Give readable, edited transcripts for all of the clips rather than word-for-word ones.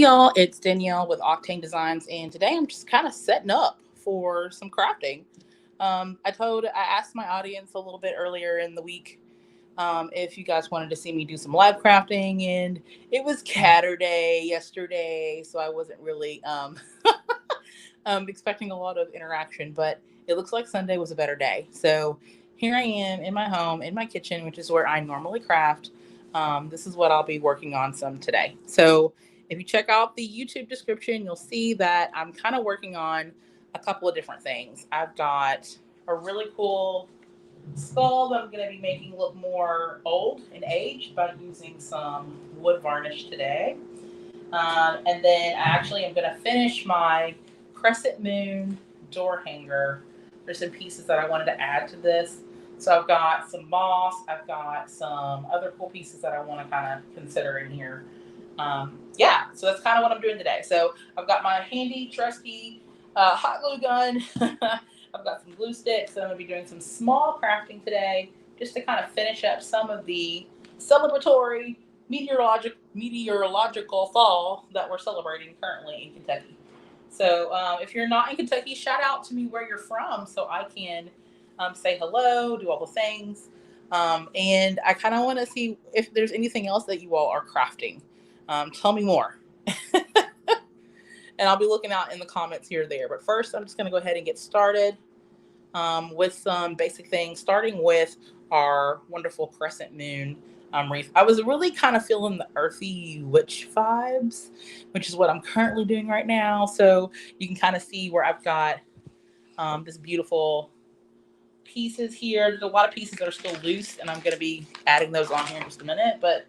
y'all, it's Danielle with Octane Designs, and today I'm just kind of setting up for some crafting. I asked my audience a little bit earlier in the week if you guys wanted to see me do some live crafting, and it was Catterday yesterday, so I wasn't really expecting a lot of interaction, but it looks like Sunday was a better day. So here I am in my home, in my kitchen, which is where I normally craft. This is what I'll be working on some today. So if you check out the YouTube description, you'll see that I'm kind of working on a couple of different things. I've got a really cool skull that I'm going to be making look more old and aged by using some wood varnish today. And then I actually am going to finish my crescent moon door hanger. There's some pieces that I wanted to add to this. So I've got some moss. I've got some other cool pieces that I want to kind of consider in here. So that's kind of what I'm doing today. So I've got my handy, trusty hot glue gun. I've got some glue sticks. So I'm going to be doing some small crafting today just to kind of finish up some of the celebratory meteorological fall that we're celebrating currently in Kentucky. So if you're not in Kentucky, shout out to me where you're from so I can say hello, do all the things. And I kind of want to see if there's anything else that you all are crafting. Tell me more. And I'll be looking out in the comments here or there. But first, I'm just going to go ahead and get started with some basic things, starting with our wonderful crescent moon wreath. I was really kind of feeling the earthy witch vibes, which is what I'm currently doing right now. So you can kind of see where I've got this beautiful pieces here. There's a lot of pieces that are still loose, and I'm going to be adding those on here in just a minute. But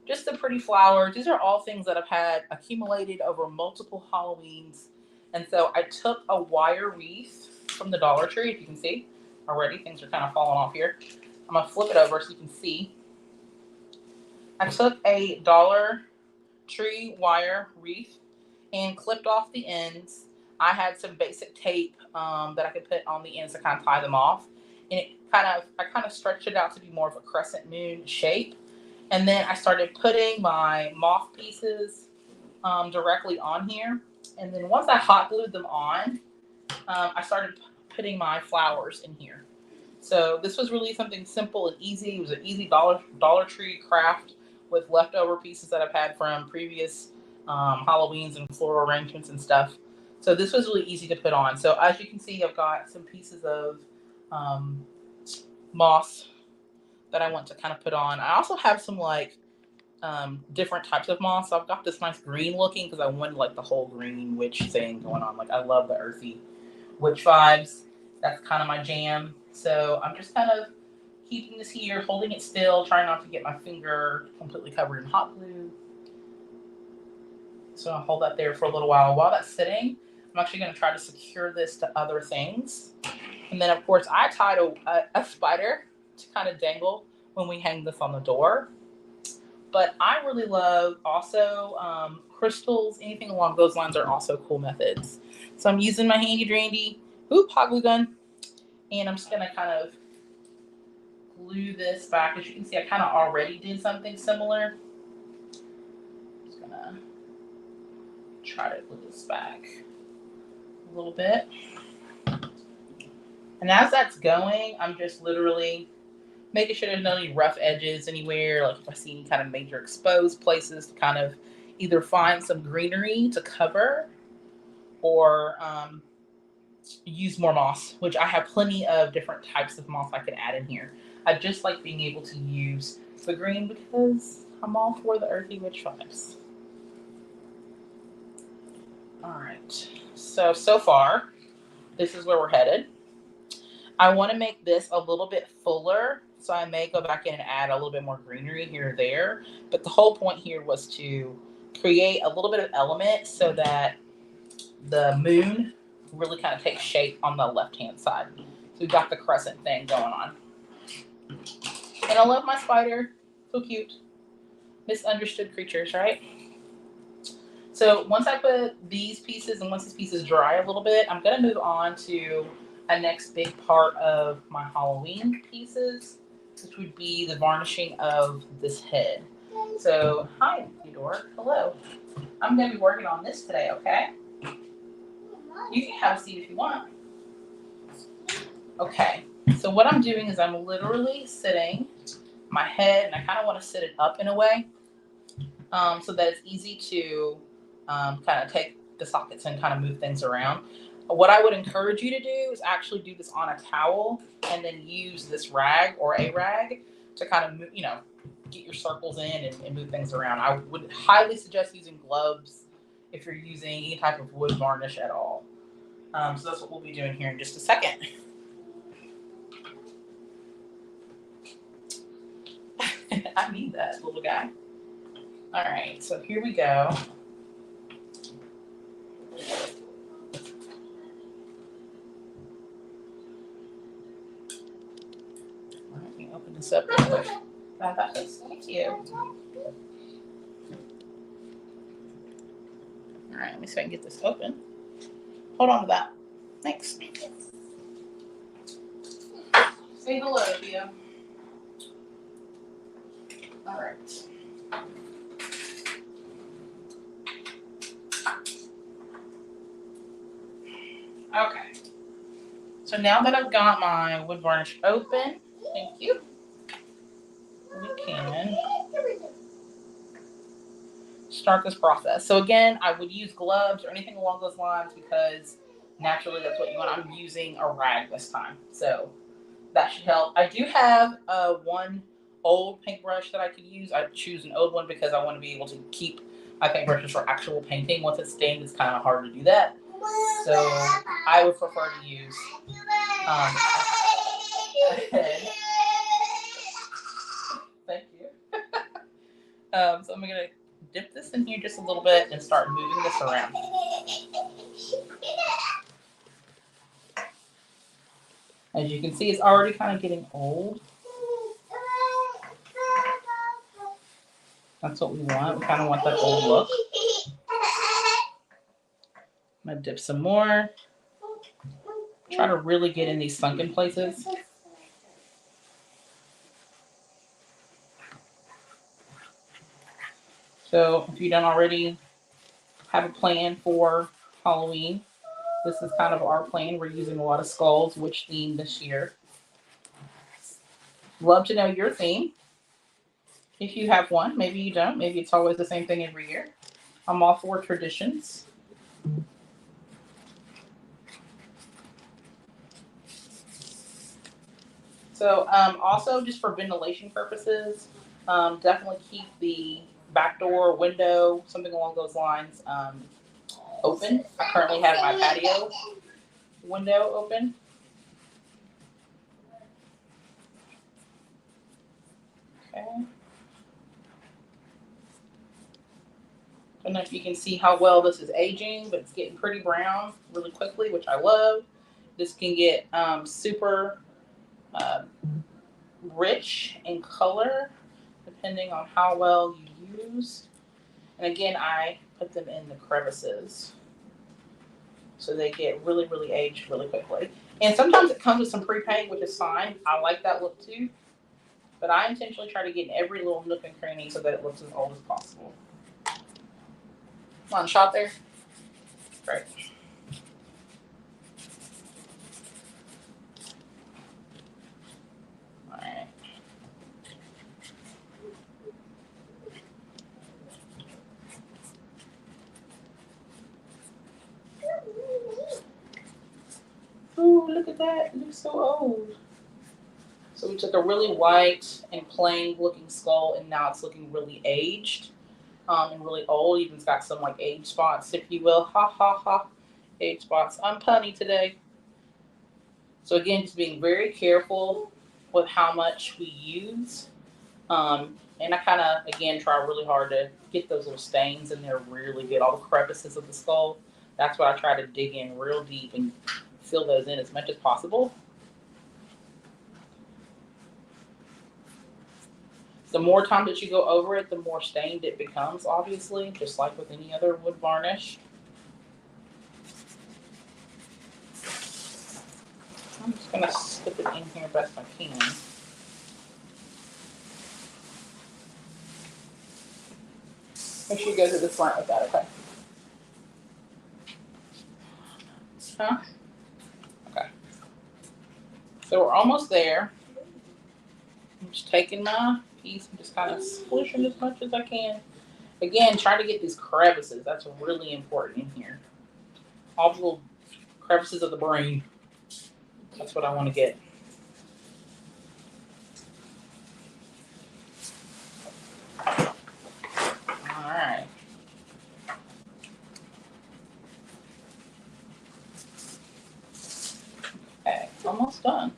just the pretty flowers. These are all things that I've had accumulated over multiple Halloweens. And so I took a wire wreath from the Dollar Tree, if you can see already. Things are kind of falling off here. I'm going to flip it over so you can see. I took a Dollar Tree wire wreath and clipped off the ends. I had some basic tape that I could put on the ends to kind of tie them off. And I kind of stretched it out to be more of a crescent moon shape. And then I started putting my moth pieces directly on here. And then once I hot glued them on, I started putting my flowers in here. So this was really something simple and easy. It was an easy Dollar Tree craft with leftover pieces that I've had from previous Halloweens and floral arrangements and stuff. So this was really easy to put on. So as you can see, I've got some pieces of moss that I want to kind of put on. I also have some different types of moss. So I've got this nice green looking because I wanted like the whole green witch thing going on. Like I love the earthy witch vibes. That's kind of my jam. So I'm just kind of keeping this here, holding it still, trying not to get my finger completely covered in hot glue. So I'll hold that there for a little while. While that's sitting, I'm actually going to try to secure this to other things. And then of course I tied a spider to kind of dangle when we hang this on the door. But I really love also crystals. Anything along those lines are also cool methods. So I'm using my handy dandy hot glue gun, and I'm just going to kind of glue this back. As you can see, I kind of already did something similar. Just going to try to glue this back a little bit. And as that's going, I'm just literally making sure there's no any rough edges anywhere. Like if I see any kind of major exposed places, to kind of either find some greenery to cover or use more moss, which I have plenty of different types of moss I can add in here. I just like being able to use the green because I'm all for the earthy witch vibes. All right, so far, this is where we're headed. I want to make this a little bit fuller, so I may go back in and add a little bit more greenery here or there. But the whole point here was to create a little bit of element so that the moon really kind of takes shape on the left-hand side. So we've got the crescent thing going on. And I love my spider. So cute. Misunderstood creatures, right? So once I put these pieces and once these pieces dry a little bit, I'm going to move on to a next big part of my Halloween pieces, which would be the varnishing of this head. So, hi, Theodore. Hello. I'm going to be working on this today, okay? You can have a seat if you want. Okay. So what I'm doing is I'm literally sitting my head, and I kind of want to sit it up in a way so that it's easy to kind of take the sockets and kind of move things around. What I would encourage you to do is actually do this on a towel and then use this rag or a rag to kind of move, get your circles in and move things around. I would highly suggest using gloves if you're using any type of wood varnish at all. So that's what we'll be doing here in just a second. I need that little guy. All right, so here we go. Let me open this up real quick. Thank you. All right, let me see if I can get this open. Hold on to that. Thanks. Say hello, Theo. All right. Okay. So now that I've got my wood varnish open, thank you, we can start this process. So again, I would use gloves or anything along those lines because naturally that's what you want. I'm using a rag this time, so that should help. I do have one old paintbrush that I could use. I choose an old one because I want to be able to keep my paintbrushes for actual painting. Once it's stained, it's kind of hard to do that. So I would prefer to use thank you. So I'm going to dip this in here just a little bit and start moving this around. As you can see, it's already kind of getting old. That's what we want. We kind of want that old look. I'm going to dip some more. Try to really get in these sunken places. So if you don't already have a plan for Halloween, this is kind of our plan. We're using a lot of skulls. Which theme this year? Love to know your theme. If you have one, maybe you don't. Maybe it's always the same thing every year. I'm all for traditions. So also just for ventilation purposes, definitely keep the back door, window, something along those lines open. I currently have my patio window open. Okay. I don't know if you can see how well this is aging, but it's getting pretty brown really quickly, which I love. This can get super rich in color depending on how well you use. And again, I put them in the crevices so they get really, really aged really quickly. And sometimes it comes with some pre-paint, which is fine. I like that look too. But I intentionally try to get in every little nook and cranny so that it looks as old as possible. Come on, shot there. Great. All right. Ooh, look at that. It looks so old. So we took a really white and plain looking skull and now it's looking really aged and really old. Even's got some like age spots, if you will. Ha ha ha. Age spots. I'm punny today. So again, just being very careful with how much we use. And I kind of, again, try really hard to get those little stains in there really good, all the crevices of the skull. That's what I try to dig in real deep and fill those in as much as possible. The more time that you go over it, the more stained it becomes, obviously, just like with any other wood varnish. I'm just going to slip it in here best I can. Make sure you go through the front with that, okay? Huh? Okay. So we're almost there. I'm just taking my piece and just kind of squishing as much as I can. Again, try to get these crevices. That's really important in here. All the little crevices of the brain. That's what I want to get. All right. Okay, almost done.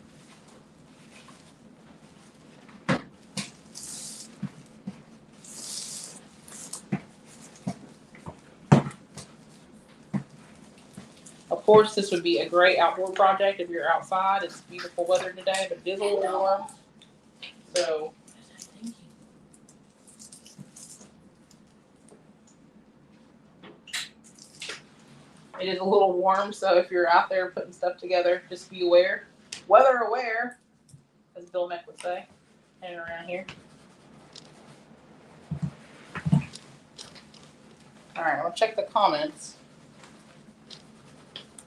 Of course, this would be a great outdoor project if you're outside. It's beautiful weather today, but it is a little warm. So it is a little warm. So if you're out there putting stuff together, just be aware. Weather aware, as Bill Meck would say, hanging around here. All right, I'll check the comments.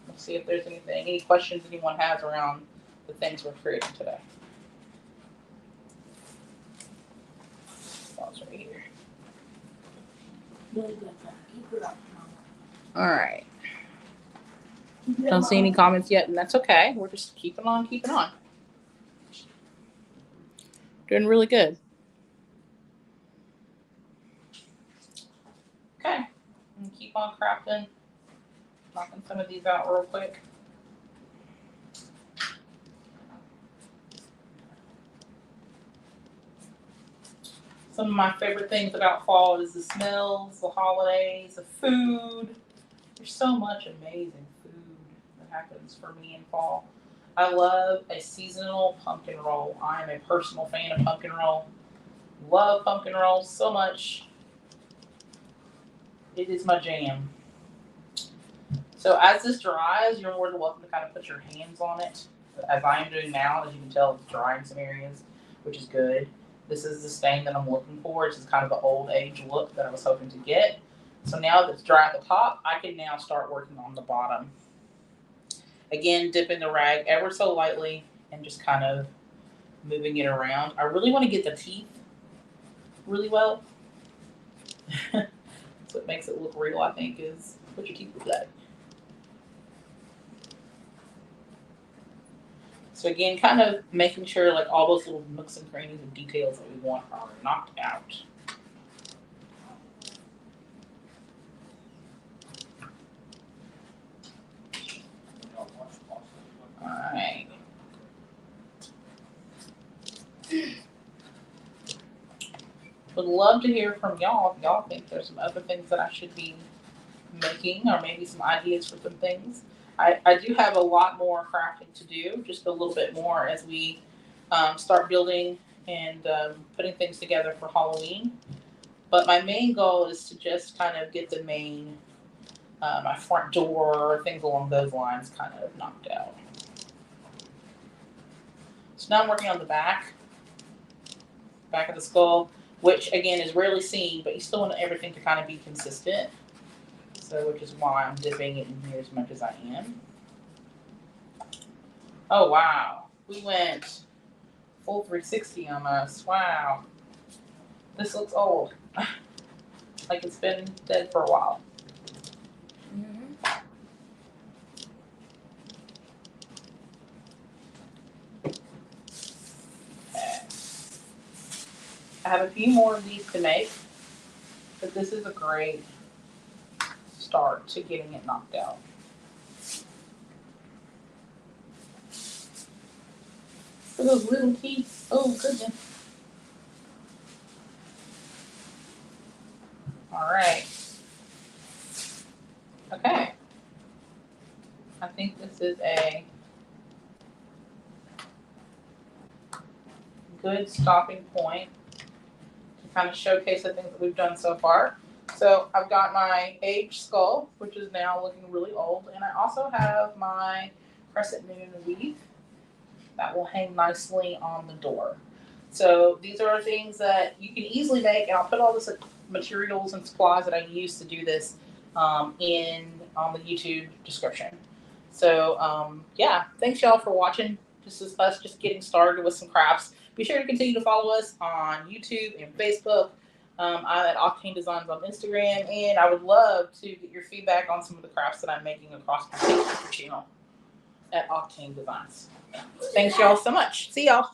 Let's see if there's any questions anyone has around the things we're creating today. Pause right here. All right. Don't see any comments yet, and that's okay. We're just keeping on. Doing really good. Okay. And keep on crafting. Knocking some of these out real quick. Some of my favorite things about fall is the smells, the holidays, the food. There's so much amazing food that happens for me in fall. I love a seasonal pumpkin roll. I am a personal fan of pumpkin roll. Love pumpkin rolls so much. It is my jam. So as this dries, you're more than welcome to kind of put your hands on it, as I am doing now. As you can tell, it's dry in some areas, which is good. This is the stain that I'm looking for. It's just kind of an old age look that I was hoping to get. So now that it's dry at the top, I can now start working on the bottom. Again, dipping the rag ever so lightly and just kind of moving it around. I really want to get the teeth really well. So it makes it look real, I think, is what your teeth look like. So again, kind of making sure like all those little nooks and crannies and details that we want are knocked out. Alright. Would love to hear from y'all if y'all think there's some other things that I should be making, or maybe some ideas for some things. I do have a lot more crafting to do, just a little bit more as we start building and putting things together for Halloween. But my main goal is to just kind of get the main, my front door, things along those lines kind of knocked out. So now I'm working on the back of the skull, which again is rarely seen, but you still want everything to kind of be consistent. So, which is why I'm dipping it in here as much as I am. Oh wow, we went full 360 almost. Wow, this looks old, like it's been dead for a while. Okay. I have a few more of these to make, but this is a great start to getting it knocked out. For those little teeth, oh goodness. All right. Okay. I think this is a good stopping point to kind of showcase the things that we've done so far. So I've got my aged skull, which is now looking really old, and I also have my crescent moon wreath that will hang nicely on the door. So these are things that you can easily make, and I'll put all this materials and supplies that I use to do this in on the YouTube description. So yeah, thanks y'all for watching. This is us just getting started with some crafts. Be sure to continue to follow us on YouTube and Facebook. I'm at Octane Designs on Instagram, and I would love to get your feedback on some of the crafts that I'm making across my Facebook channel at Octane Designs. Thanks y'all so much. See y'all.